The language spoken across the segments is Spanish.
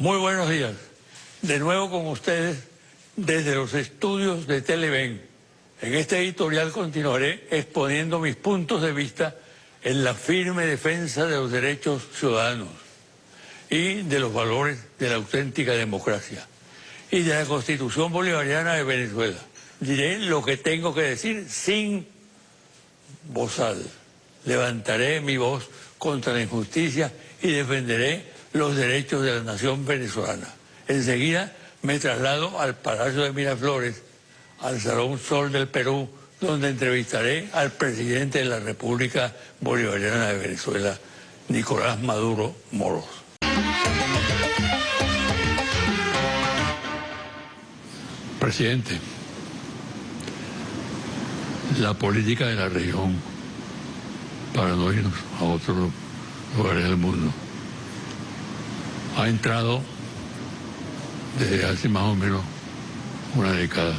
Muy buenos días. De nuevo con ustedes desde los estudios de Televen. En este editorial continuaré exponiendo mis puntos de vista en la firme defensa de los derechos ciudadanos y de los valores de la auténtica democracia y de la Constitución Bolivariana de Venezuela. Diré lo que tengo que decir sin bozal. Levantaré mi voz contra la injusticia y defenderé los derechos de la nación venezolana. Enseguida me traslado al Palacio de Miraflores, al Salón Sol del Perú, donde entrevistaré al presidente de la República Bolivariana de Venezuela, Nicolás Maduro Moros. Presidente, la política de la región, para no irnos a otros lugares del mundo, ha entrado desde hace más o menos una década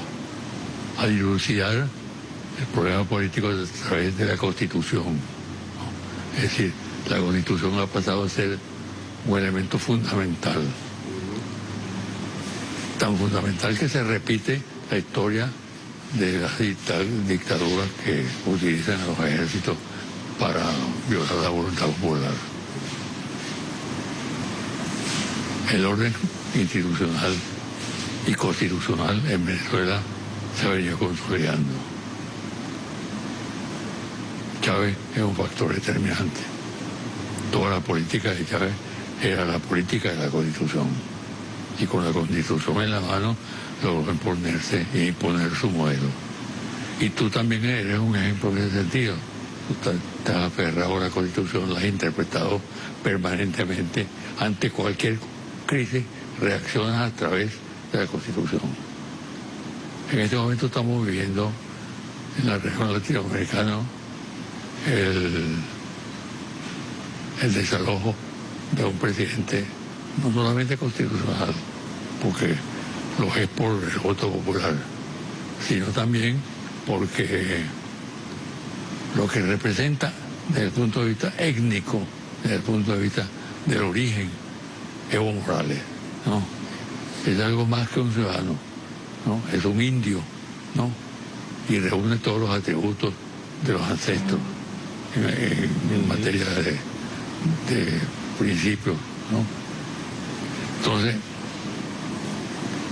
a dilucidar el problema político a través de la Constitución, ¿no? Es decir, la Constitución ha pasado a ser un elemento fundamental, tan fundamental que se repite la historia de las dictaduras que utilizan a los ejércitos para violar la voluntad popular. El orden institucional y constitucional en Venezuela se ha venido consolidando. Chávez es un factor determinante. Toda la política de Chávez era la política de la Constitución. Y con la Constitución en la mano logró imponerse e imponer su modelo. Y tú también eres un ejemplo en ese sentido. Tú estás aferrado a la Constitución, la has interpretado permanentemente ante cualquier crisis, reaccionas a través de la Constitución. En este momento estamos viviendo en la región latinoamericana el desalojo de un presidente no solamente constitucional, porque lo es por el voto popular, sino también porque lo que representa desde el punto de vista étnico, desde el punto de vista del origen, Evo Morales, ¿no? Es algo más que un ciudadano, ¿no? Es un indio, ¿no? Y reúne todos los atributos de los ancestros en materia de principios, ¿no? Entonces,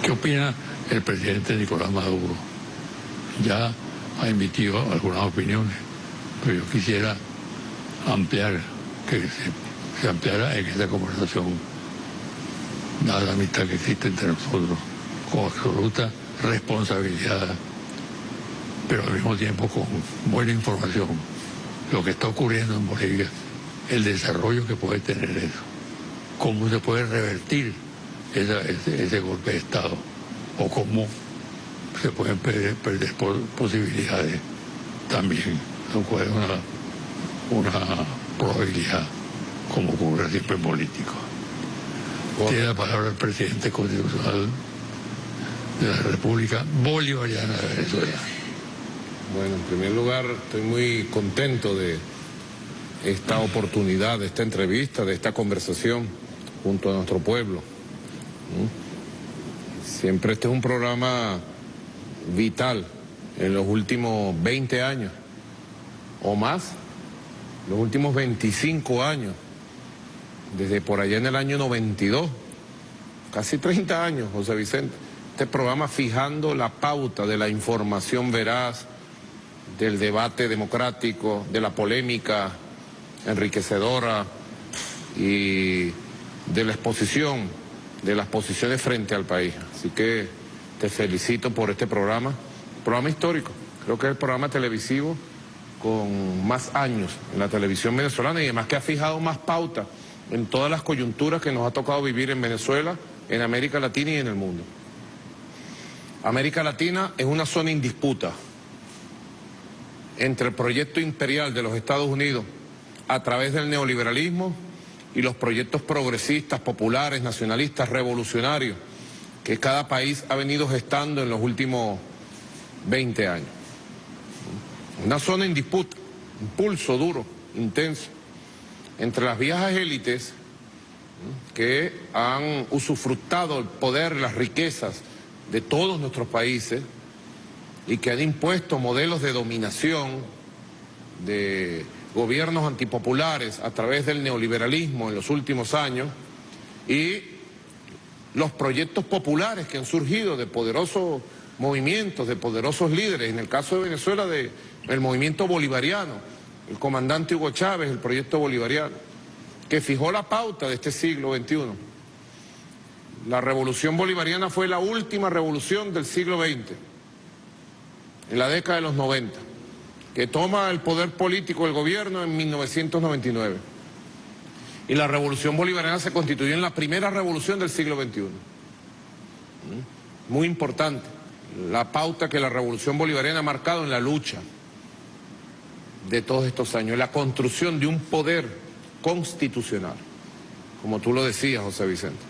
¿qué opina el presidente Nicolás Maduro? Ya ha emitido algunas opiniones, pero yo quisiera ampliar, que se ampliara en esta conversación, dada la amistad que existe entre nosotros, con absoluta responsabilidad, pero al mismo tiempo con buena información, lo que está ocurriendo en Bolivia, el desarrollo que puede tener eso, cómo se puede revertir ese golpe de Estado, o cómo se pueden perder posibilidades también, lo cual es una probabilidad, como ocurre siempre en político. Tiene la palabra el presidente constitucional de la República Bolivariana de Venezuela. Bueno, en primer lugar, estoy muy contento de esta oportunidad, de esta entrevista, de esta conversación junto a nuestro pueblo. Siempre este es un programa vital en los últimos 20 años o más, los últimos 25 años. Desde por allá en el año 92, casi 30 años, José Vicente. Este programa fijando la pauta de la información veraz, del debate democrático, de la polémica enriquecedora y de la exposición de las posiciones frente al país. Así que te felicito por este programa histórico. Creo que es el programa televisivo con más años en la televisión venezolana y además que ha fijado más pauta en todas las coyunturas que nos ha tocado vivir en Venezuela, en América Latina y en el mundo. América Latina es una zona en disputa entre el proyecto imperial de los Estados Unidos a través del neoliberalismo y los proyectos progresistas, populares, nacionalistas, revolucionarios que cada país ha venido gestando en los últimos 20 años. Una zona en disputa, un pulso duro, intenso, entre las viejas élites que han usufructado el poder, las riquezas de todos nuestros países y que han impuesto modelos de dominación, de gobiernos antipopulares a través del neoliberalismo en los últimos años, y los proyectos populares que han surgido de poderosos movimientos, de poderosos líderes, en el caso de Venezuela del movimiento bolivariano, el comandante Hugo Chávez, el proyecto bolivariano, que fijó la pauta de este siglo XXI. La revolución bolivariana fue la última revolución del siglo XX, en la década de los 90, que toma el poder político del gobierno en 1999. Y la revolución bolivariana se constituyó en la primera revolución del siglo XXI. Muy importante, la pauta que la revolución bolivariana ha marcado en la lucha de todos estos años, la construcción de un poder constitucional, como tú lo decías, José Vicente.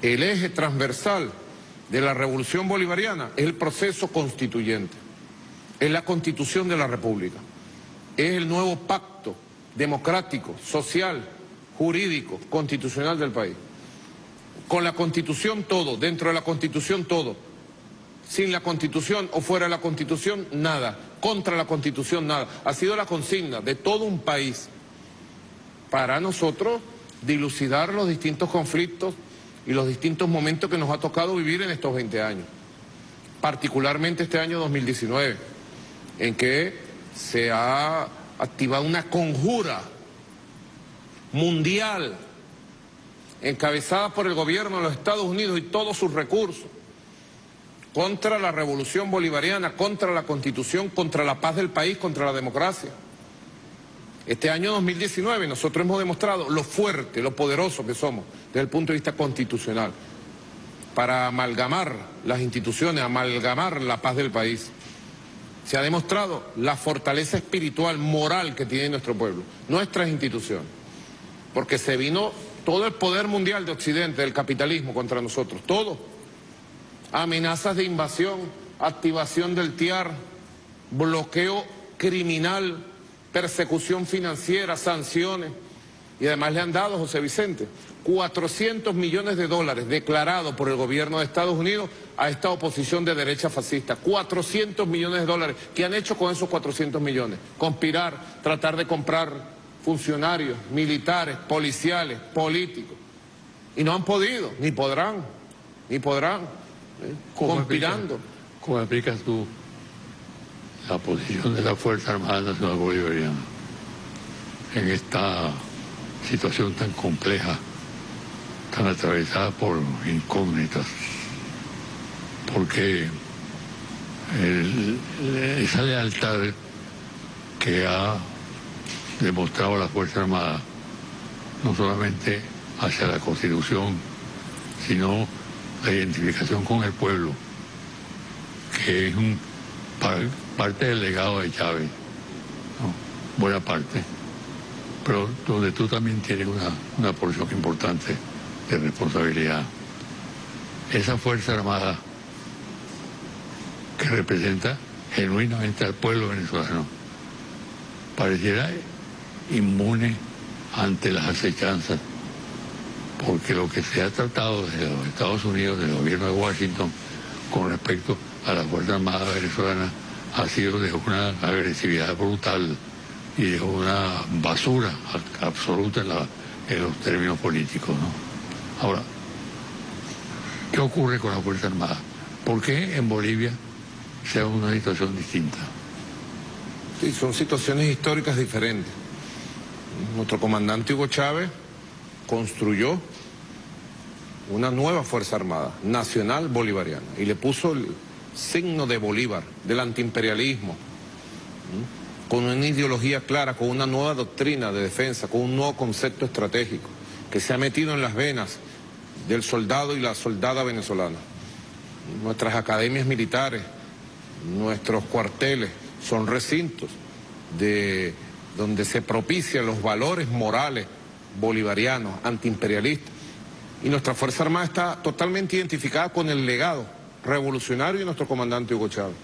El eje transversal de la revolución bolivariana es el proceso constituyente, es la constitución de la República, es el nuevo pacto democrático, social, jurídico, constitucional del país. Con la Constitución todo, dentro de la Constitución todo, sin la Constitución o fuera de la Constitución nada, contra la Constitución nada. Ha sido la consigna de todo un país para nosotros dilucidar los distintos conflictos y los distintos momentos que nos ha tocado vivir en estos 20 años, particularmente este año 2019, en que se ha activado una conjura mundial encabezada por el gobierno de los Estados Unidos y todos sus recursos contra la revolución bolivariana, contra la Constitución, contra la paz del país, contra la democracia. Este año 2019 nosotros hemos demostrado lo fuerte, lo poderoso que somos desde el punto de vista constitucional para amalgamar las instituciones, amalgamar la paz del país. Se ha demostrado la fortaleza espiritual, moral que tiene nuestro pueblo, nuestras instituciones, porque se vino todo el poder mundial de Occidente, del capitalismo contra nosotros, todo. Amenazas de invasión, activación del TIAR, bloqueo criminal, persecución financiera, sanciones, y además le han dado, José Vicente, 400 millones de dólares declarados por el gobierno de Estados Unidos a esta oposición de derecha fascista. 400 millones de dólares. ¿Qué han hecho con esos 400 millones? Conspirar, tratar de comprar funcionarios, militares, policiales, políticos. Y no han podido, ni podrán, conspirando. ¿Cómo explicas tú la posición de la Fuerza Armada Nacional Bolivariana en esta situación tan compleja, tan atravesada por incógnitas? Porque esa lealtad que ha demostrado la Fuerza Armada, no solamente hacia la Constitución, sino la identificación con el pueblo, que es parte del legado de Chávez, ¿no? Buena parte, pero donde tú también tienes una porción importante de responsabilidad. Esa Fuerza Armada que representa genuinamente al pueblo venezolano pareciera inmune ante las acechanzas, porque lo que se ha tratado desde los Estados Unidos, del gobierno de Washington, con respecto a la Fuerza Armada venezolana, ha sido de una agresividad brutal y de una basura absoluta en los términos políticos, ¿no? Ahora, ¿qué ocurre con la Fuerza Armada? ¿Por qué en Bolivia sea una situación distinta? Sí, son situaciones históricas diferentes. Nuestro comandante Hugo Chávez construyó una nueva Fuerza Armada, nacional bolivariana, y le puso el signo de Bolívar, del antiimperialismo, con una ideología clara, con una nueva doctrina de defensa, con un nuevo concepto estratégico, que se ha metido en las venas del soldado y la soldada venezolana. Nuestras academias militares, nuestros cuarteles, son recintos donde se propician los valores morales bolivarianos, antiimperialistas. Y nuestra Fuerza Armada está totalmente identificada con el legado revolucionario de nuestro comandante Hugo Chávez.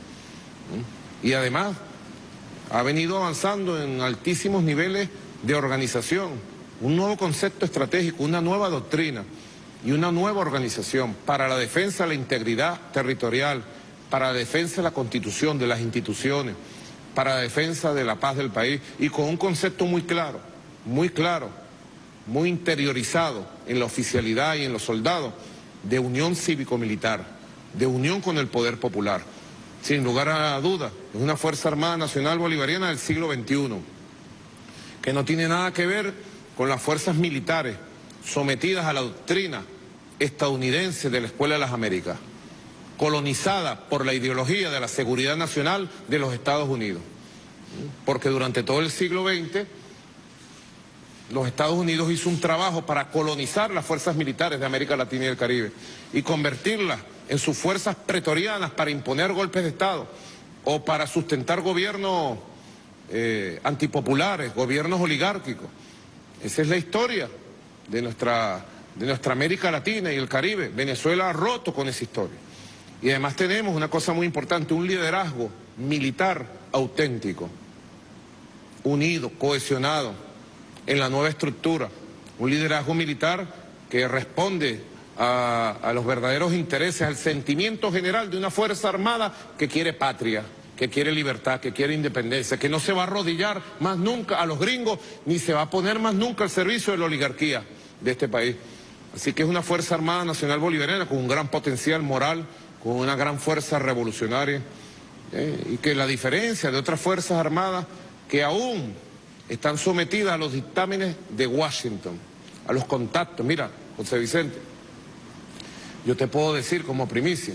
Y además ha venido avanzando en altísimos niveles de organización, un nuevo concepto estratégico, una nueva doctrina y una nueva organización para la defensa de la integridad territorial, para la defensa de la Constitución, de las instituciones, para la defensa de la paz del país, y con un concepto muy claro, muy interiorizado en la oficialidad y en los soldados, de unión cívico-militar, de unión con el poder popular. Sin lugar a duda, es una Fuerza Armada Nacional Bolivariana del siglo XXI, que no tiene nada que ver con las fuerzas militares sometidas a la doctrina estadounidense de la Escuela de las Américas, colonizada por la ideología de la seguridad nacional de los Estados Unidos. Porque durante todo el siglo XX, los Estados Unidos hizo un trabajo para colonizar las fuerzas militares de América Latina y el Caribe y convertirlas en sus fuerzas pretorianas para imponer golpes de Estado o para sustentar gobiernos antipopulares, gobiernos oligárquicos. Esa es la historia de nuestra América Latina y el Caribe. Venezuela ha roto con esa historia. Y además tenemos una cosa muy importante, un liderazgo militar auténtico, unido, cohesionado en la nueva estructura. Un liderazgo militar que responde a los verdaderos intereses, al sentimiento general de una Fuerza Armada que quiere patria, que quiere libertad, que quiere independencia, que no se va a arrodillar más nunca a los gringos, ni se va a poner más nunca al servicio de la oligarquía de este país. Así que es una Fuerza Armada Nacional Bolivariana con un gran potencial moral, con una gran fuerza revolucionaria, y que la diferencia de otras Fuerzas Armadas que aún están sometidas a los dictámenes de Washington, a los contactos. Mira, José Vicente, yo te puedo decir como primicia,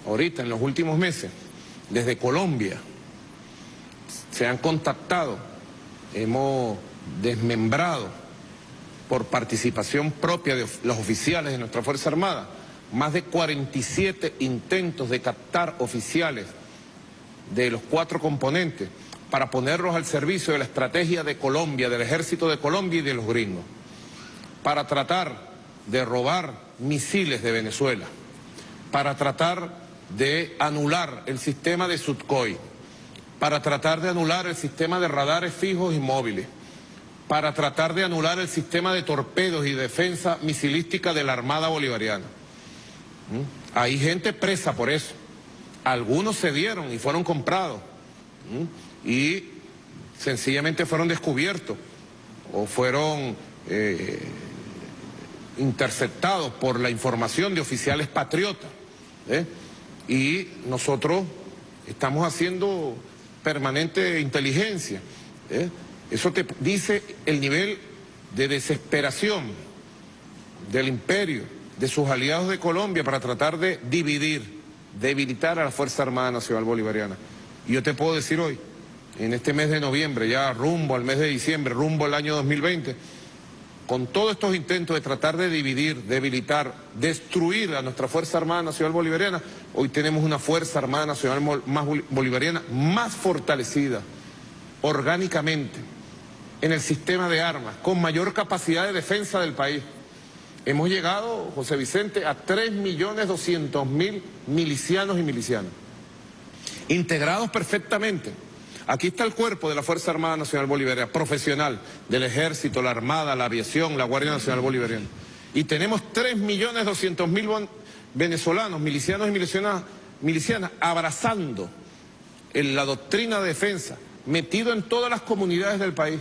ahorita en los últimos meses, desde Colombia se han contactado, hemos desmembrado por participación propia de los oficiales de nuestra Fuerza Armada, más de 47 intentos de captar oficiales de los 4 componentes para ponerlos al servicio de la estrategia de Colombia, del ejército de Colombia y de los gringos, para tratar de robar misiles de Venezuela, para tratar de anular el sistema de Sukhoi, para tratar de anular el sistema de radares fijos y móviles, para tratar de anular el sistema de torpedos y defensa misilística de la Armada Bolivariana. Hay gente presa por eso. Algunos cedieron y fueron comprados y sencillamente fueron descubiertos o fueron interceptados por la información de oficiales patriotas. Y nosotros estamos haciendo permanente inteligencia. Eso te dice el nivel de desesperación del imperio, de sus aliados de Colombia para tratar de debilitar a la Fuerza Armada Nacional Bolivariana. Y yo te puedo decir hoy, en este mes de noviembre, ya rumbo al mes de diciembre, rumbo al año 2020, con todos estos intentos de tratar de dividir, debilitar, destruir a nuestra Fuerza Armada Nacional Bolivariana, hoy tenemos una Fuerza Armada Nacional Bolivariana más fortalecida orgánicamente en el sistema de armas, con mayor capacidad de defensa del país. Hemos llegado, José Vicente, a 3.200.000 milicianos y milicianas, integrados perfectamente. Aquí está el cuerpo de la Fuerza Armada Nacional Bolivariana, profesional, del Ejército, la Armada, la Aviación, la Guardia Nacional Bolivariana. Y tenemos 3.200.000 venezolanos, milicianos y milicianas, abrazando la doctrina de defensa, metido en todas las comunidades del país,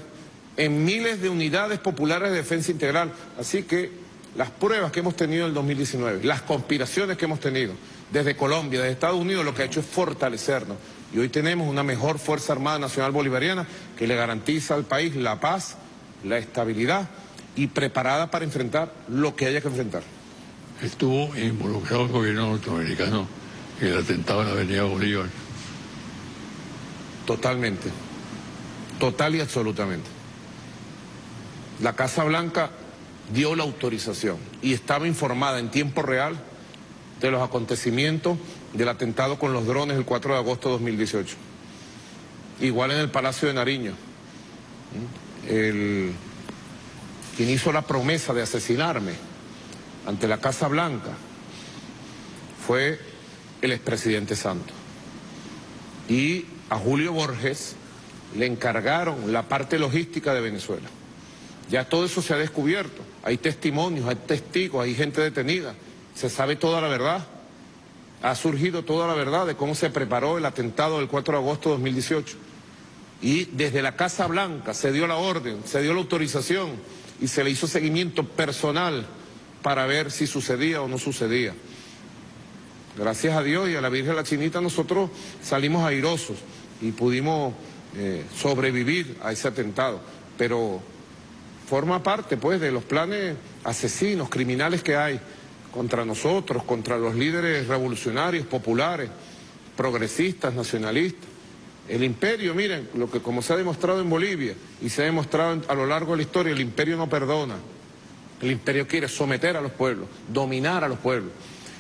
en miles de unidades populares de defensa integral. Así que las pruebas que hemos tenido en el 2019, las conspiraciones que hemos tenido desde Colombia, desde Estados Unidos, lo que ha hecho es fortalecernos. Y hoy tenemos una mejor Fuerza Armada Nacional Bolivariana que le garantiza al país la paz, la estabilidad y preparada para enfrentar lo que haya que enfrentar. Estuvo involucrado el gobierno norteamericano en el atentado en la Avenida Bolívar. Totalmente, total y absolutamente. La Casa Blanca dio la autorización y estaba informada en tiempo real de los acontecimientos del atentado con los drones el 4 de agosto de 2018. Igual en el Palacio de Nariño. Quien hizo la promesa de asesinarme ante la Casa Blanca fue el expresidente Santos. Y a Julio Borges le encargaron la parte logística de Venezuela. Ya todo eso se ha descubierto. Hay testimonios, hay testigos, hay gente detenida. Se sabe toda la verdad. Ha surgido toda la verdad de cómo se preparó el atentado del 4 de agosto de 2018. Y desde la Casa Blanca se dio la orden, se dio la autorización y se le hizo seguimiento personal para ver si sucedía o no sucedía. Gracias a Dios y a la Virgen la Chinita nosotros salimos airosos y pudimos sobrevivir a ese atentado. Pero forma parte pues de los planes asesinos, criminales que hay contra nosotros, contra los líderes revolucionarios, populares, progresistas, nacionalistas. El imperio, miren, como se ha demostrado en Bolivia y se ha demostrado a lo largo de la historia, el imperio no perdona. El imperio quiere someter a los pueblos, dominar a los pueblos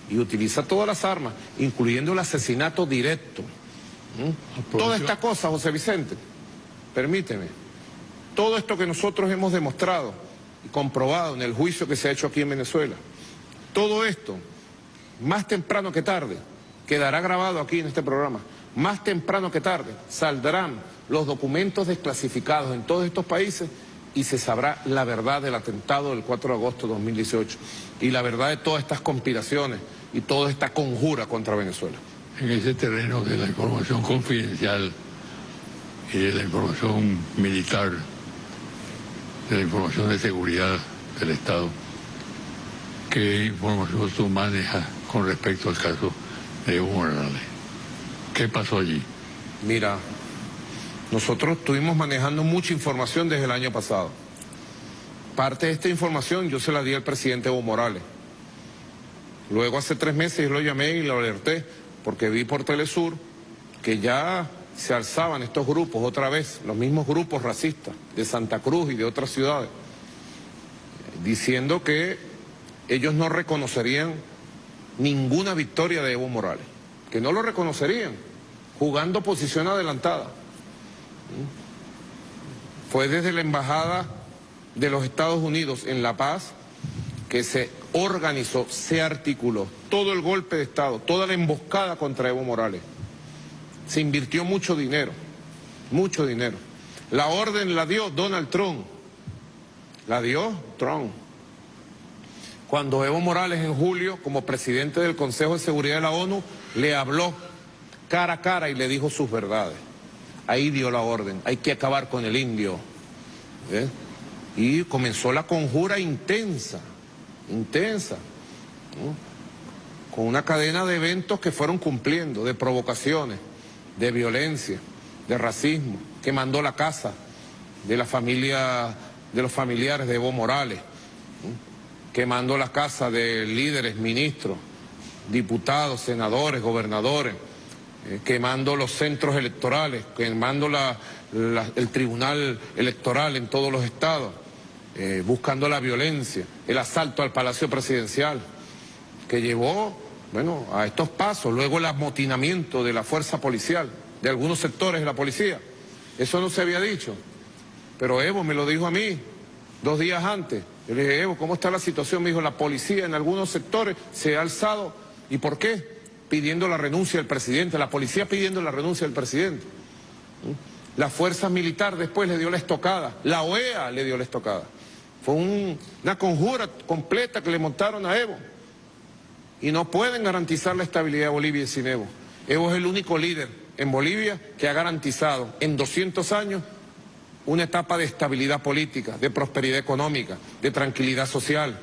y utiliza todas las armas, incluyendo el asesinato directo. Toda esta cosa, José Vicente, permíteme, todo esto que nosotros hemos demostrado y comprobado en el juicio que se ha hecho aquí en Venezuela, todo esto, más temprano que tarde, quedará grabado aquí en este programa. Más temprano que tarde saldrán los documentos desclasificados en todos estos países y se sabrá la verdad del atentado del 4 de agosto de 2018 y la verdad de todas estas conspiraciones y toda esta conjura contra Venezuela. En ese terreno de la información confidencial y de la información militar, de la información de seguridad del Estado, ¿qué información tú manejas con respecto al caso de Evo Morales? ¿Qué pasó allí? Mira, nosotros estuvimos manejando mucha información desde el año pasado. Parte de esta información yo se la di al presidente Evo Morales. Luego hace 3 meses yo lo llamé y lo alerté porque vi por Telesur que ya se alzaban estos grupos otra vez, los mismos grupos racistas de Santa Cruz y de otras ciudades, diciendo que ellos no reconocerían ninguna victoria de Evo Morales, que no lo reconocerían, jugando posición adelantada. Fue desde la Embajada de los Estados Unidos en La Paz que se organizó, se articuló todo el golpe de Estado, toda la emboscada contra Evo Morales. Se invirtió mucho dinero, mucho dinero. La orden la dio Donald Trump, la dio Trump. Cuando Evo Morales en julio, como presidente del Consejo de Seguridad de la ONU, le habló cara a cara y le dijo sus verdades. Ahí dio la orden, hay que acabar con el indio. Y comenzó la conjura intensa, con una cadena de eventos que fueron cumpliendo, de provocaciones, de violencia, de racismo, que mandó la casa de la familia, de los familiares de Evo Morales, quemando la casa de líderes, ministros, diputados, senadores, gobernadores, quemando los centros electorales, quemando el tribunal electoral en todos los estados, buscando la violencia, el asalto al Palacio Presidencial, que llevó, bueno, a estos pasos, luego el amotinamiento de la fuerza policial, de algunos sectores de la policía. Eso no se había dicho, pero Evo me lo dijo a mí 2 días antes. Yo le dije, Evo, ¿cómo está la situación? Me dijo, la policía en algunos sectores se ha alzado. ¿Y por qué? Pidiendo la renuncia del presidente, la policía pidiendo la renuncia del presidente. La fuerza militar después le dio la estocada, la OEA le dio la estocada. Fue una conjura completa que le montaron a Evo. Y no pueden garantizar la estabilidad de Bolivia sin Evo. Evo es el único líder en Bolivia que ha garantizado en 200 años una etapa de estabilidad política, de prosperidad económica, de tranquilidad social.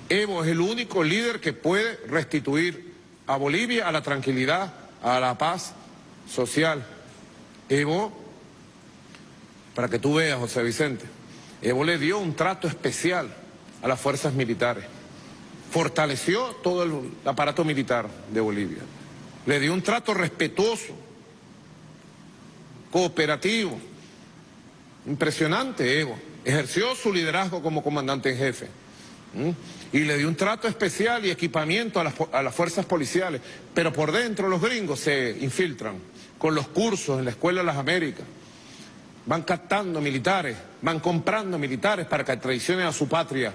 Evo es el único líder que puede restituir a Bolivia a la tranquilidad, a la paz social. Evo, para que tú veas, José Vicente, Evo le dio un trato especial a las fuerzas militares. Fortaleció todo el aparato militar de Bolivia. Le dio un trato respetuoso, cooperativo. Impresionante, Evo. Ejerció su liderazgo como comandante en jefe. Y le dio un trato especial y equipamiento a las fuerzas policiales. Pero por dentro los gringos se infiltran con los cursos en la Escuela de las Américas. Van captando militares, van comprando militares para que traicionen a su patria.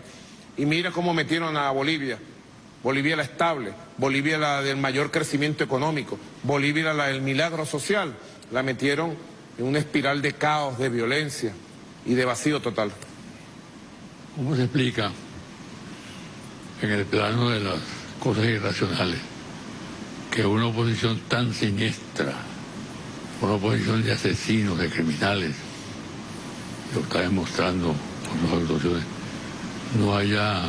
Y mira cómo metieron a Bolivia. Bolivia la estable, Bolivia la del mayor crecimiento económico, Bolivia la del milagro social. La metieron en una espiral de caos, de violencia y de vacío total. ¿Cómo se explica en el plano de las cosas irracionales que una oposición tan siniestra, una oposición de asesinos, de criminales, lo está demostrando con sus actuaciones, no haya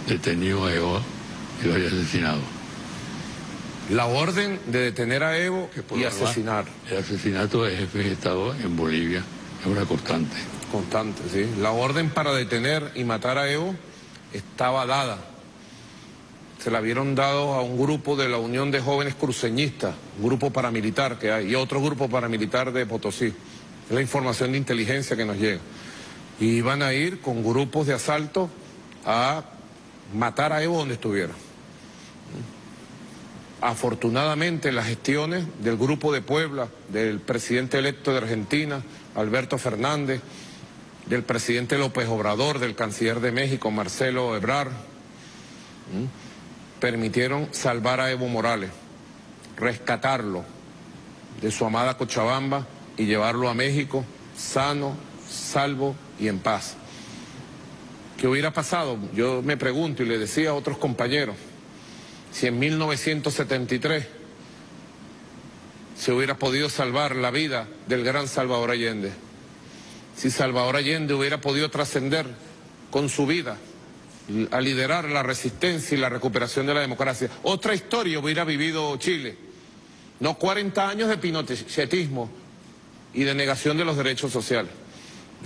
detenido a Evo y lo haya asesinado? La orden de detener a Evo y asesinar. El asesinato de jefes de Estado en Bolivia es una constante. Constante, sí. La orden para detener y matar a Evo estaba dada. Se la vieron dado a un grupo de la Unión de Jóvenes Cruceñistas, un grupo paramilitar que hay, y otro grupo paramilitar de Potosí. Es la información de inteligencia que nos llega. Y iban a ir con grupos de asalto a matar a Evo donde estuviera. Afortunadamente, las gestiones del Grupo de Puebla, del presidente electo de Argentina, Alberto Fernández, del presidente López Obrador, del canciller de México, Marcelo Ebrard, permitieron salvar a Evo Morales, rescatarlo de su amada Cochabamba y llevarlo a México sano, salvo y en paz. ¿Qué hubiera pasado? Yo me pregunto y le decía a otros compañeros, si en 1973 se hubiera podido salvar la vida del gran Salvador Allende, si Salvador Allende hubiera podido trascender con su vida a liderar la resistencia y la recuperación de la democracia, otra historia hubiera vivido Chile, no 40 años de pinochetismo y de negación de los derechos sociales.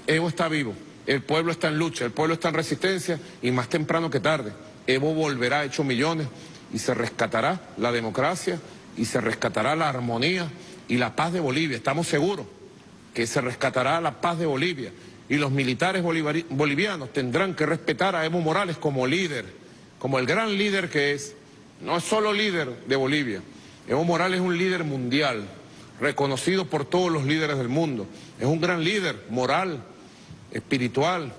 Evo está vivo, el pueblo está en lucha, el pueblo está en resistencia y más temprano que tarde Evo volverá hecho millones y se rescatará la democracia y se rescatará la armonía y la paz de Bolivia. Estamos seguros que se rescatará la paz de Bolivia y los militares bolivianos tendrán que respetar a Evo Morales como líder, como el gran líder que es. No es solo líder de Bolivia, Evo Morales es un líder mundial, reconocido por todos los líderes del mundo. Es un gran líder moral, espiritual,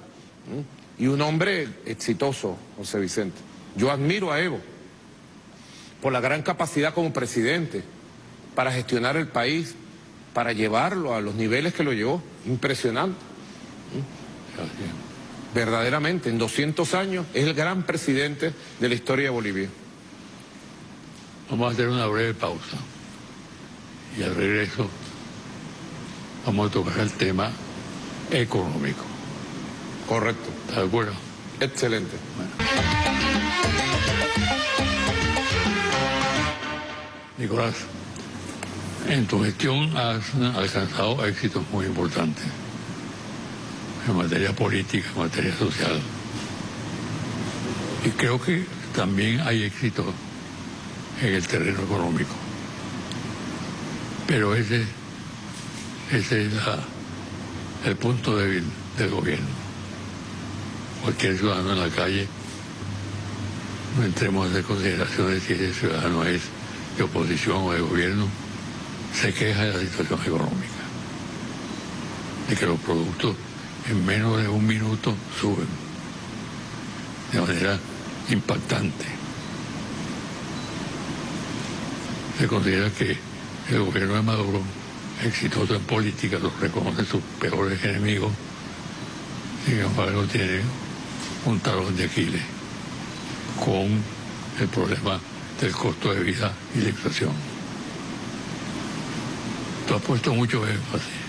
y un hombre exitoso, José Vicente. Yo admiro a Evo por la gran capacidad como presidente para gestionar el país, para llevarlo a los niveles que lo llevó. Impresionante. Verdaderamente, en 200 años es el gran presidente de la historia de Bolivia. Vamos a hacer una breve pausa y al regreso vamos a tocar el tema económico. Correcto. ¿Estás de acuerdo? Excelente. Bueno. Nicolás, en tu gestión has alcanzado éxitos muy importantes en materia política, en materia social. Y creo que también hay éxitos en el terreno económico. Pero ese es el punto débil del gobierno. Cualquier ciudadano en la calle, no entremos en consideraciones si ese ciudadano es de oposición o de gobierno, se queja de la situación económica, de que los productos en menos de un minuto suben de manera impactante. Se considera que el gobierno de Maduro, exitoso en política, los reconoce sus peores enemigos, sin embargo tiene un talón de Aquiles con el problema del costo de vida y la inflación. Tú has puesto mucho énfasis,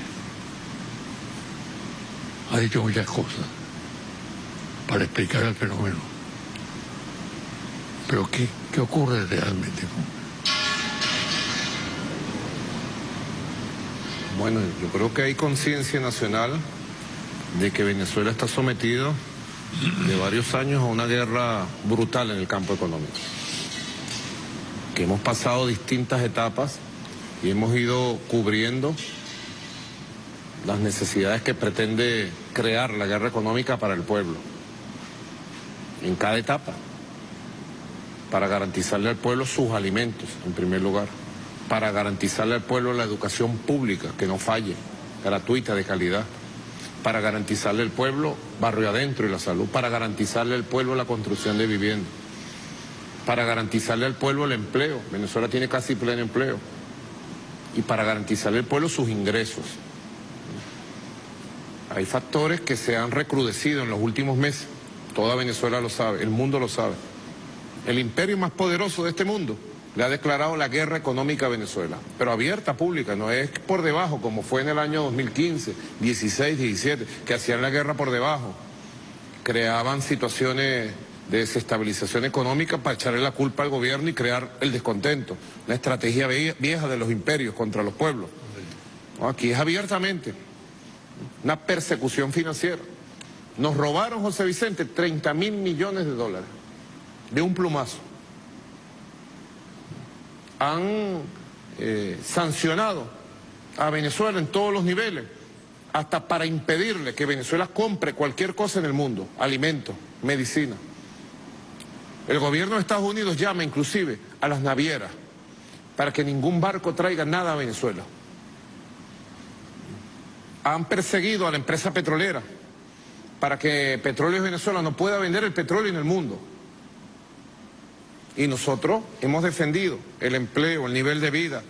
has dicho muchas cosas para explicar el fenómeno. Pero ¿qué ocurre realmente? Bueno, yo creo que hay conciencia nacional de que Venezuela está sometido de varios años a una guerra brutal en el campo económico. Que hemos pasado distintas etapas y hemos ido cubriendo las necesidades que pretende crear la guerra económica para el pueblo. En cada etapa. Para garantizarle al pueblo sus alimentos, en primer lugar. Para garantizarle al pueblo la educación pública, que no falle, gratuita, de calidad. Para garantizarle al pueblo barrio adentro y la salud. Para garantizarle al pueblo la construcción de vivienda. Para garantizarle al pueblo el empleo. Venezuela tiene casi pleno empleo. Y para garantizarle al pueblo sus ingresos. Hay factores que se han recrudecido en los últimos meses. Toda Venezuela lo sabe, el mundo lo sabe. El imperio más poderoso de este mundo le ha declarado la guerra económica a Venezuela, pero abierta, pública, no es por debajo, como fue en el año 2015, 16, 17, que hacían la guerra por debajo. Creaban situaciones de desestabilización económica para echarle la culpa al gobierno y crear el descontento. Una estrategia vieja de los imperios contra los pueblos. No, aquí es abiertamente una persecución financiera. Nos robaron, José Vicente, 30.000 millones de dólares de un plumazo. Han sancionado a Venezuela en todos los niveles, hasta para impedirle que Venezuela compre cualquier cosa en el mundo, alimentos, medicina. El gobierno de Estados Unidos llama inclusive a las navieras para que ningún barco traiga nada a Venezuela. Han perseguido a la empresa petrolera para que Petróleos Venezuela no pueda vender el petróleo en el mundo. Y nosotros hemos defendido el empleo, el nivel de vida,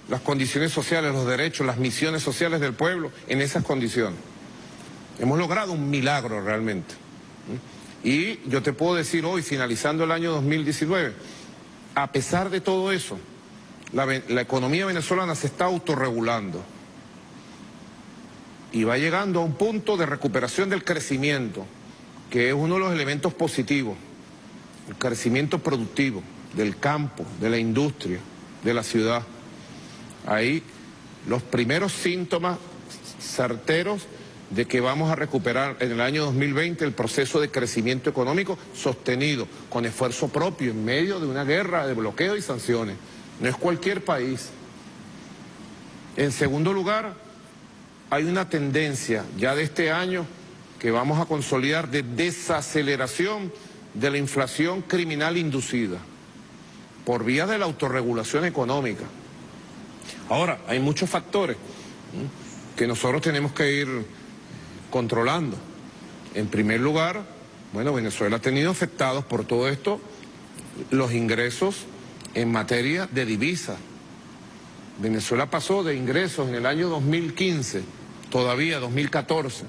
las condiciones sociales, los derechos, las misiones sociales del pueblo en esas condiciones. Hemos logrado un milagro realmente. Y yo te puedo decir hoy, finalizando el año 2019, a pesar de todo eso, la economía venezolana se está autorregulando y va llegando a un punto de recuperación del crecimiento, que es uno de los elementos positivos. El crecimiento productivo del campo, de la industria, de la ciudad. Ahí los primeros síntomas certeros de que vamos a recuperar en el año 2020 el proceso de crecimiento económico sostenido, con esfuerzo propio, en medio de una guerra de bloqueo y sanciones. No es cualquier país. En segundo lugar, hay una tendencia ya de este año que vamos a consolidar de desaceleración de la inflación criminal inducida por vía de la autorregulación económica. Ahora, hay muchos factores que nosotros tenemos que ir controlando. En primer lugar, bueno, Venezuela ha tenido afectados por todo esto los ingresos en materia de divisas. Venezuela pasó de ingresos en el año 2015, todavía 2014,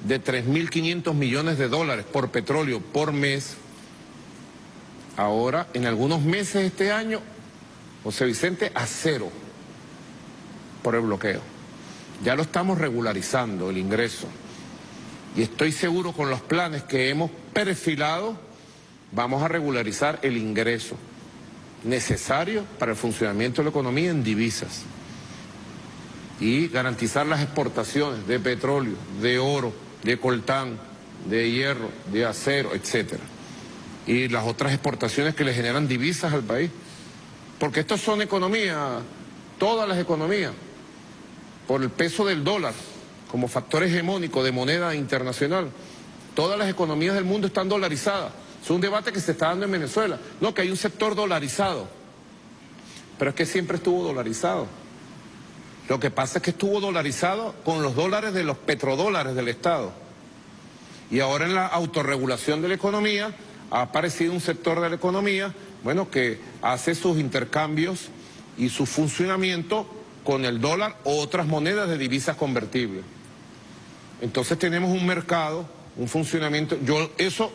de 3.500 millones de dólares por petróleo por mes. Ahora, en algunos meses este año, José Vicente, a cero por el bloqueo. Ya lo estamos regularizando, el ingreso. Y estoy seguro con los planes que hemos perfilado, vamos a regularizar el ingreso necesario para el funcionamiento de la economía en divisas. Y garantizar las exportaciones de petróleo, de oro, de coltán, de hierro, de acero, etcétera. Y las otras exportaciones que le generan divisas al país. Porque estas son economías, todas las economías, por el peso del dólar, como factor hegemónico de moneda internacional. Todas las economías del mundo están dolarizadas. Es un debate que se está dando en Venezuela. No, que hay un sector dolarizado. Pero es que siempre estuvo dolarizado. Lo que pasa es que estuvo dolarizado con los dólares de los petrodólares del Estado. Y ahora en la autorregulación de la economía ha aparecido un sector de la economía, bueno, que hace sus intercambios y su funcionamiento con el dólar o otras monedas de divisas convertibles. Entonces tenemos un mercado, un funcionamiento. Eso,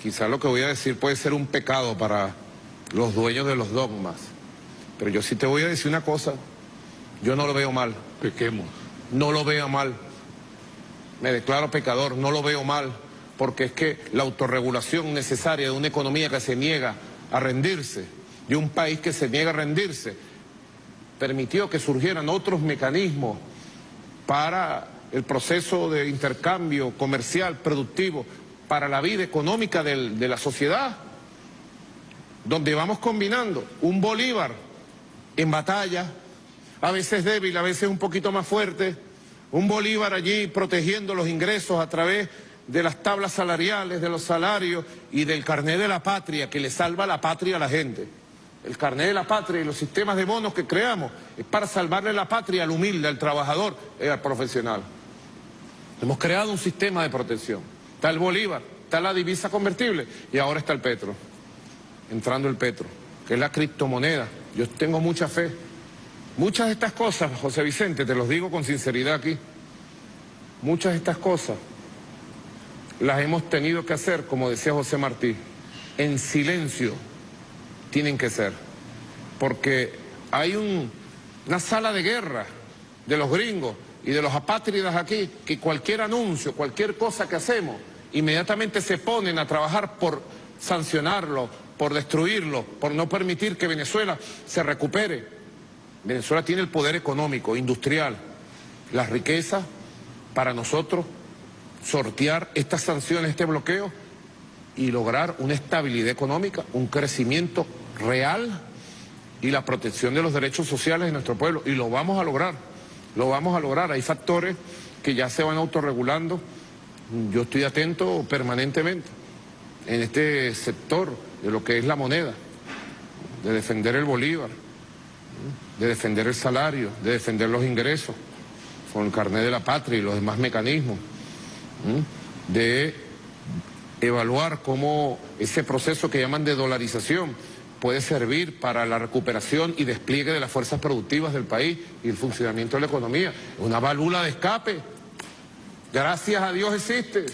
quizás lo que voy a decir puede ser un pecado para los dueños de los dogmas, pero yo sí te voy a decir una cosa, yo no lo veo mal. Pequemos. No lo veo mal. Me declaro pecador, no lo veo mal, porque es que la autorregulación necesaria de una economía que se niega a rendirse, de un país que se niega a rendirse, permitió que surgieran otros mecanismos para el proceso de intercambio comercial, productivo, para la vida económica de la sociedad, donde vamos combinando un Bolívar en batalla, a veces débil, a veces un poquito más fuerte, un Bolívar allí protegiendo los ingresos a través de las tablas salariales, de los salarios y del carné de la patria, que le salva la patria a la gente. El carné de la patria y los sistemas de bonos que creamos es para salvarle la patria al humilde, al trabajador, al profesional. Hemos creado un sistema de protección. Está el Bolívar, está la divisa convertible y ahora está el petro. Entrando el petro, que es la criptomoneda. Yo tengo mucha fe. Muchas de estas cosas, José Vicente, te los digo con sinceridad aquí, muchas de estas cosas las hemos tenido que hacer, como decía José Martí, en silencio tienen que ser, porque hay una sala de guerra de los gringos y de los apátridas aquí, que cualquier anuncio, cualquier cosa que hacemos, inmediatamente se ponen a trabajar por sancionarlo, por destruirlo, por no permitir que Venezuela se recupere. Venezuela tiene el poder económico, industrial, las riquezas para nosotros sortear estas sanciones, este bloqueo y lograr una estabilidad económica, un crecimiento real y la protección de los derechos sociales de nuestro pueblo. Y lo vamos a lograr, lo vamos a lograr. Hay factores que ya se van autorregulando. Yo estoy atento permanentemente en este sector de lo que es la moneda, de defender el bolívar, de defender el salario, de defender los ingresos con el carnet de la patria y los demás mecanismos, de evaluar cómo ese proceso que llaman de dolarización puede servir para la recuperación y despliegue de las fuerzas productivas del país y el funcionamiento de la economía. Una válvula de escape, gracias a Dios existe.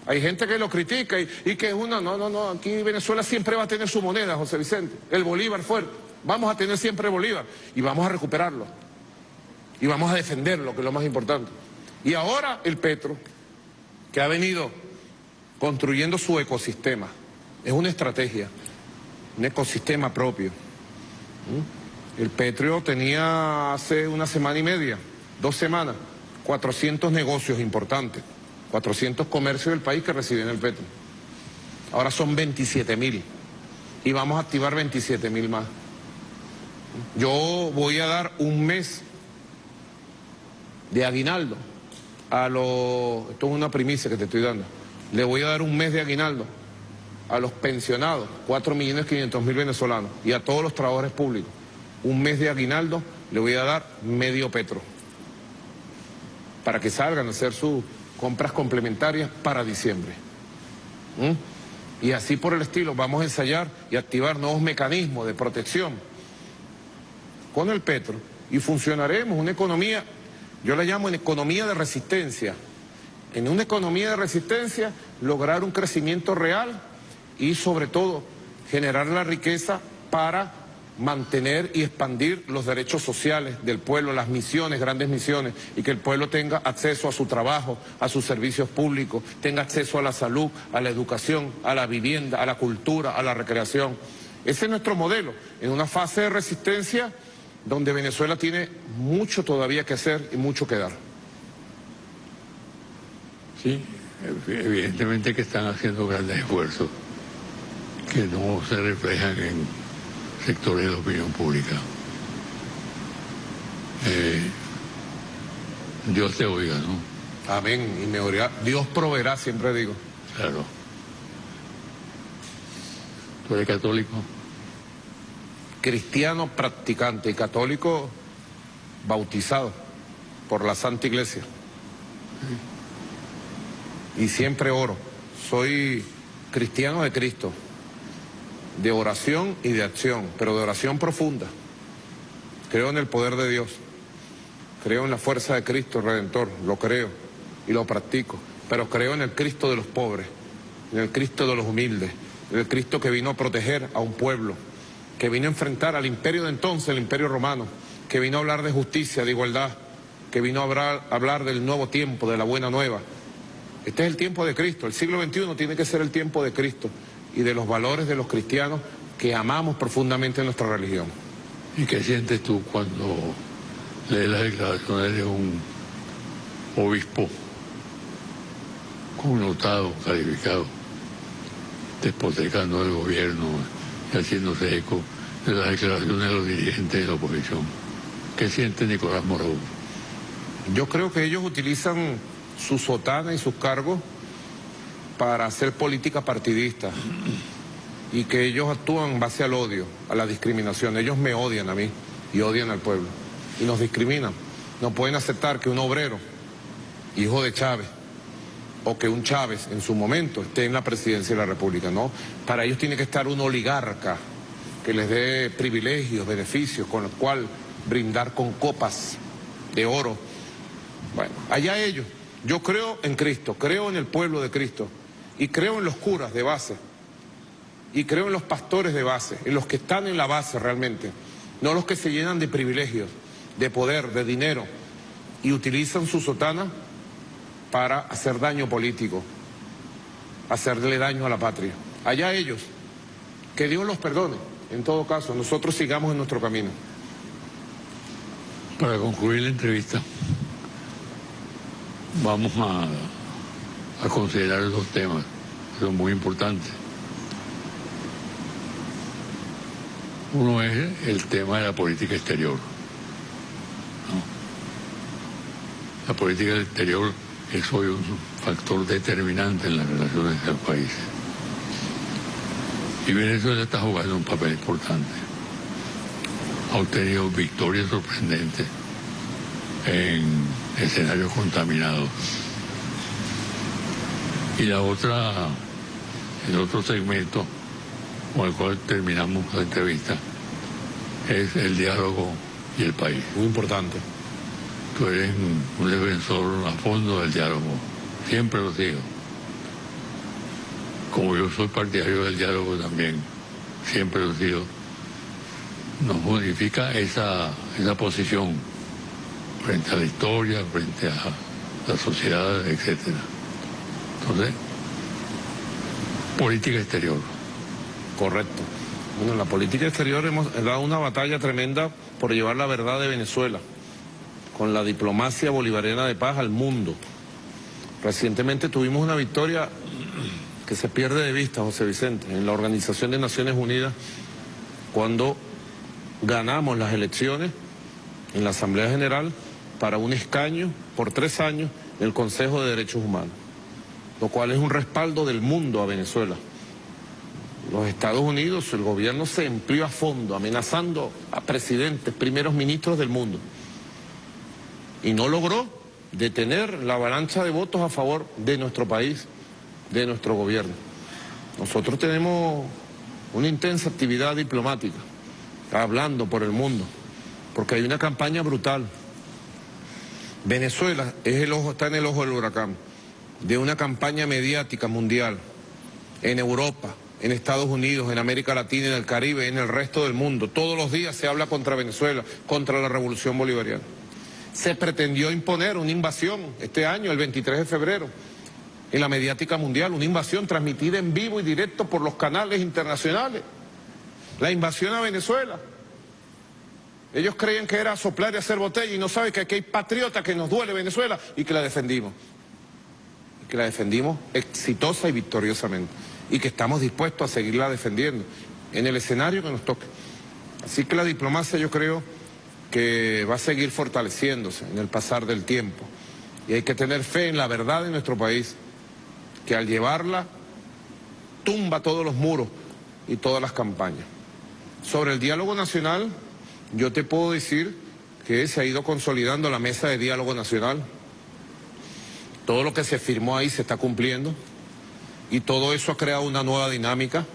Hay gente que lo critica y que es una... No, aquí Venezuela siempre va a tener su moneda, José Vicente, el bolívar fuerte. Vamos a tener siempre el bolívar y vamos a recuperarlo. Y vamos a defenderlo, que es lo más importante. Y ahora el petro, que ha venido construyendo su ecosistema, es una estrategia, un ecosistema propio. El petro tenía hace una semana y media, 2 semanas, 400 negocios importantes, 400 comercios del país que reciben el petro. Ahora son 27.000 y vamos a activar 27.000 más. Yo voy a dar un mes de aguinaldo a los... Esto es una primicia que te estoy dando. Le voy a dar un mes de aguinaldo a los pensionados, 4.500.000 venezolanos, y a todos los trabajadores públicos. Un mes de aguinaldo le voy a dar medio petro, para que salgan a hacer sus compras complementarias para diciembre. Y así por el estilo vamos a ensayar y activar nuevos mecanismos de protección con el petro y funcionaremos una economía, yo la llamo en economía de resistencia. En una economía de resistencia lograr un crecimiento real y sobre todo generar la riqueza para mantener y expandir los derechos sociales del pueblo, las misiones, grandes misiones, y que el pueblo tenga acceso a su trabajo, a sus servicios públicos, tenga acceso a la salud, a la educación, a la vivienda, a la cultura, a la recreación. Ese es nuestro modelo, en una fase de resistencia donde Venezuela tiene mucho todavía que hacer y mucho que dar. Sí, evidentemente que están haciendo grandes esfuerzos que no se reflejan en sectores de la opinión pública. Dios te oiga, ¿no? Amén, y me oirá. Dios proveerá, siempre digo. Claro. ¿Tú eres católico? Cristiano practicante y católico bautizado por la Santa Iglesia. Y siempre oro. Soy cristiano de Cristo, de oración y de acción, pero de oración profunda. Creo en el poder de Dios, creo en la fuerza de Cristo Redentor, lo creo y lo practico, pero creo en el Cristo de los pobres, en el Cristo de los humildes, en el Cristo que vino a proteger a un pueblo, que vino a enfrentar al imperio de entonces, el imperio romano, que vino a hablar de justicia, de igualdad, que vino a hablar del nuevo tiempo, de la buena nueva. Este es el tiempo de Cristo, el siglo XXI tiene que ser el tiempo de Cristo y de los valores de los cristianos que amamos profundamente nuestra religión. ¿Y qué sientes tú cuando lees las declaraciones de un obispo connotado, calificado, despotecando del gobierno y haciéndose eco de las declaraciones de los dirigentes de la oposición? ¿Qué siente Nicolás Moraux? Yo creo que ellos utilizan su sotana y sus cargos para hacer política partidista y que ellos actúan en base al odio, a la discriminación. Ellos me odian a mí y odian al pueblo y nos discriminan. No pueden aceptar que un obrero, hijo de Chávez, o que un Chávez en su momento esté en la presidencia de la República, ¿no? Para ellos tiene que estar un oligarca que les dé privilegios, beneficios, con los cuales brindar con copas de oro. Bueno, allá ellos. Yo creo en Cristo, creo en el pueblo de Cristo y creo en los curas de base y creo en los pastores de base, en los que están en la base realmente, no los que se llenan de privilegios, de poder, de dinero y utilizan su sotana para hacer daño político, hacerle daño a la patria. Allá ellos, que Dios los perdone. En todo caso, nosotros sigamos en nuestro camino. Para concluir la entrevista, vamos a considerar dos temas que son muy importantes. Uno es el tema de la política exterior, ¿no? La política exterior es hoy un factor determinante en las relaciones del país. Y Venezuela está jugando un papel importante. Ha obtenido victorias sorprendentes en escenarios contaminados. Y la otra, el otro segmento con el cual terminamos la entrevista es el diálogo y el país. Muy importante. Tú eres un defensor a fondo del diálogo, siempre lo digo. Como yo soy partidario del diálogo también, siempre lo digo, nos modifica esa posición frente a la historia, frente a la sociedad, etc. Entonces, política exterior. Correcto. Bueno, en la política exterior hemos dado una batalla tremenda por llevar la verdad de Venezuela, con la diplomacia bolivariana de paz al mundo. Recientemente tuvimos una victoria que se pierde de vista, José Vicente, en la Organización de Naciones Unidas, cuando ganamos las elecciones en la Asamblea General para un escaño por 3 años en el Consejo de Derechos Humanos, lo cual es un respaldo del mundo a Venezuela. Los Estados Unidos, el gobierno se empleó a fondo, amenazando a presidentes, primeros ministros del mundo, y no logró detener la avalancha de votos a favor de nuestro país, de nuestro gobierno. Nosotros tenemos una intensa actividad diplomática, hablando por el mundo, porque hay una campaña brutal. Venezuela está en el ojo del huracán, de una campaña mediática mundial, en Europa, en Estados Unidos, en América Latina, en el Caribe, en el resto del mundo. Todos los días se habla contra Venezuela, contra la revolución bolivariana. Se pretendió imponer una invasión este año, el 23 de febrero, en la mediática mundial, una invasión transmitida en vivo y directo por los canales internacionales. La invasión a Venezuela. Ellos creían que era soplar y hacer botella y no saben que aquí hay patriotas que nos duele Venezuela y que la defendimos. Y que la defendimos exitosa y victoriosamente. Y que estamos dispuestos a seguirla defendiendo en el escenario que nos toque. Así que la diplomacia yo creo que va a seguir fortaleciéndose en el pasar del tiempo. Y hay que tener fe en la verdad de nuestro país, que al llevarla tumba todos los muros y todas las campañas. Sobre el diálogo nacional, yo te puedo decir que se ha ido consolidando la mesa de diálogo nacional. Todo lo que se firmó ahí se está cumpliendo y todo eso ha creado una nueva dinámica,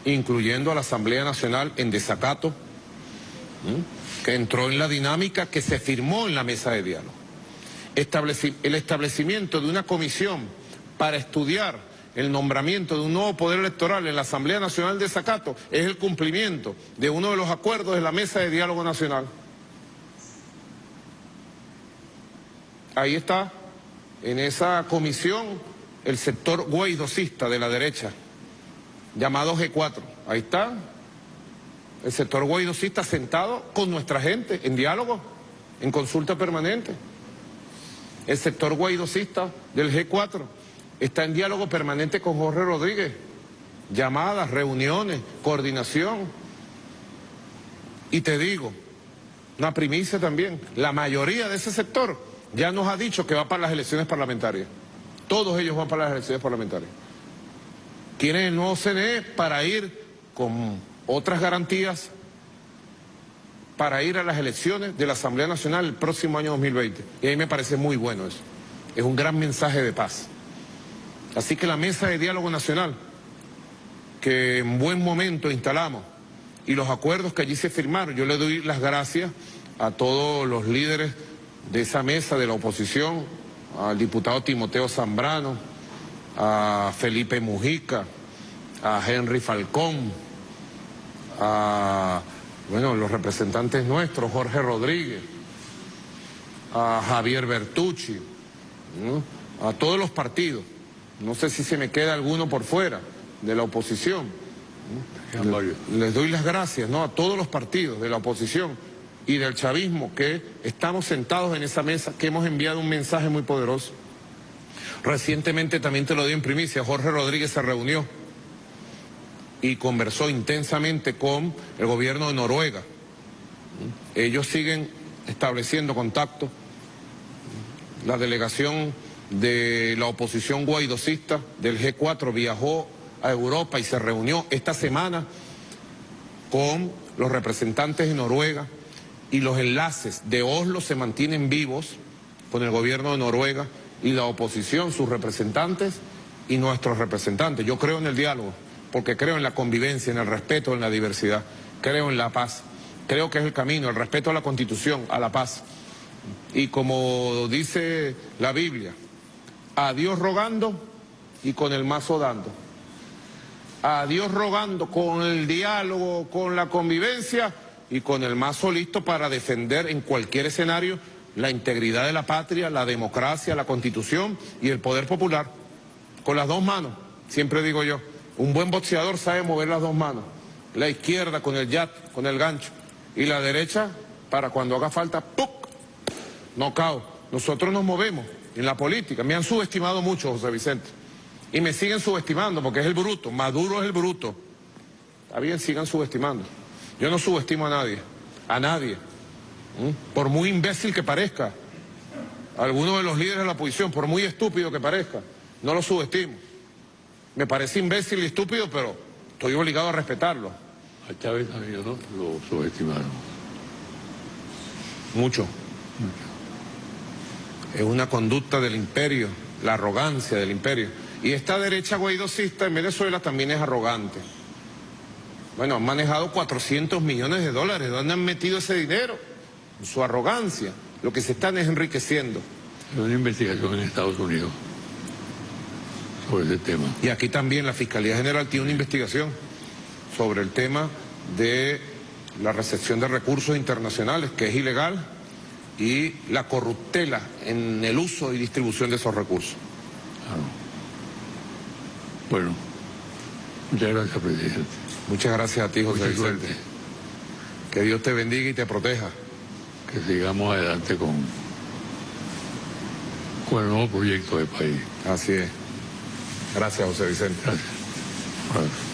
incluyendo a la Asamblea Nacional en desacato, que entró en la dinámica que se firmó en la mesa de diálogo. El establecimiento de una comisión para estudiar el nombramiento de un nuevo poder electoral en la Asamblea Nacional de desacato es el cumplimiento de uno de los acuerdos de la mesa de diálogo nacional. Ahí está, en esa comisión, el sector guaidocista de la derecha, llamado G4. Ahí está, el sector guaidocista sentado con nuestra gente, en diálogo, en consulta permanente. El sector guaidocista del G4 está en diálogo permanente con Jorge Rodríguez, llamadas, reuniones, coordinación. Y te digo, una primicia también, la mayoría de ese sector ya nos ha dicho que va para las elecciones parlamentarias. Todos ellos van para las elecciones parlamentarias. Tienen el nuevo CNE para ir con otras garantías, para ir a las elecciones de la Asamblea Nacional el próximo año 2020. Y ahí me parece muy bueno eso. Es un gran mensaje de paz. Así que la mesa de diálogo nacional, que en buen momento instalamos, y los acuerdos que allí se firmaron, yo le doy las gracias a todos los líderes de esa mesa, de la oposición, al diputado Timoteo Zambrano, a Felipe Mujica, a Henry Falcón, a los representantes nuestros, Jorge Rodríguez, a Javier Bertucci, ¿no? A todos los partidos. No sé si se me queda alguno por fuera de la oposición. Les doy las gracias, ¿no?, a todos los partidos de la oposición y del chavismo que estamos sentados en esa mesa, que hemos enviado un mensaje muy poderoso. Recientemente, también te lo di en primicia, Jorge Rodríguez se reunió y conversó intensamente con el gobierno de Noruega. Ellos siguen estableciendo contacto. La delegación de la oposición guaidocista del G4 viajó a Europa y se reunió esta semana con los representantes de Noruega, y los enlaces de Oslo se mantienen vivos con el gobierno de Noruega y la oposición, sus representantes y nuestros representantes. Yo creo en el diálogo, porque creo en la convivencia, en el respeto, en la diversidad, creo en la paz, creo que es el camino, el respeto a la Constitución, a la paz. Y como dice la Biblia, a Dios rogando y con el mazo dando. A Dios rogando con el diálogo, con la convivencia y con el mazo listo para defender en cualquier escenario la integridad de la patria, la democracia, la Constitución y el poder popular. Con las dos manos, siempre digo yo, un buen boxeador sabe mover las dos manos. La izquierda con el jab, con el gancho, y la derecha para cuando haga falta, ¡puc!, knockout. Nosotros nos movemos en la política. Me han subestimado mucho, José Vicente, y me siguen subestimando porque es el bruto. Maduro es el bruto. Está bien, sigan subestimando. Yo no subestimo a nadie, por muy imbécil que parezca, alguno de los líderes de la oposición, por muy estúpido que parezca, no lo subestimo. Me parece imbécil y estúpido, pero estoy obligado a respetarlo. A Chávez también lo subestimaron. Mucho. Es una conducta del imperio, la arrogancia del imperio. Y esta derecha guaidocista en Venezuela también es arrogante. Bueno, han manejado 400 millones de dólares. ¿Dónde han metido ese dinero? Su arrogancia. Lo que se están es enriqueciendo. Hay una investigación en Estados Unidos sobre ese tema. Y aquí también la Fiscalía General tiene una investigación sobre el tema de la recepción de recursos internacionales, que es ilegal, y la corruptela en el uso y distribución de esos recursos. Claro. Bueno, muchas gracias, presidente. Muchas gracias a ti, José Vicente. Que Dios te bendiga y te proteja. Que sigamos adelante con el nuevo proyecto de país. Así es. Gracias, José Vicente. Gracias. Bueno.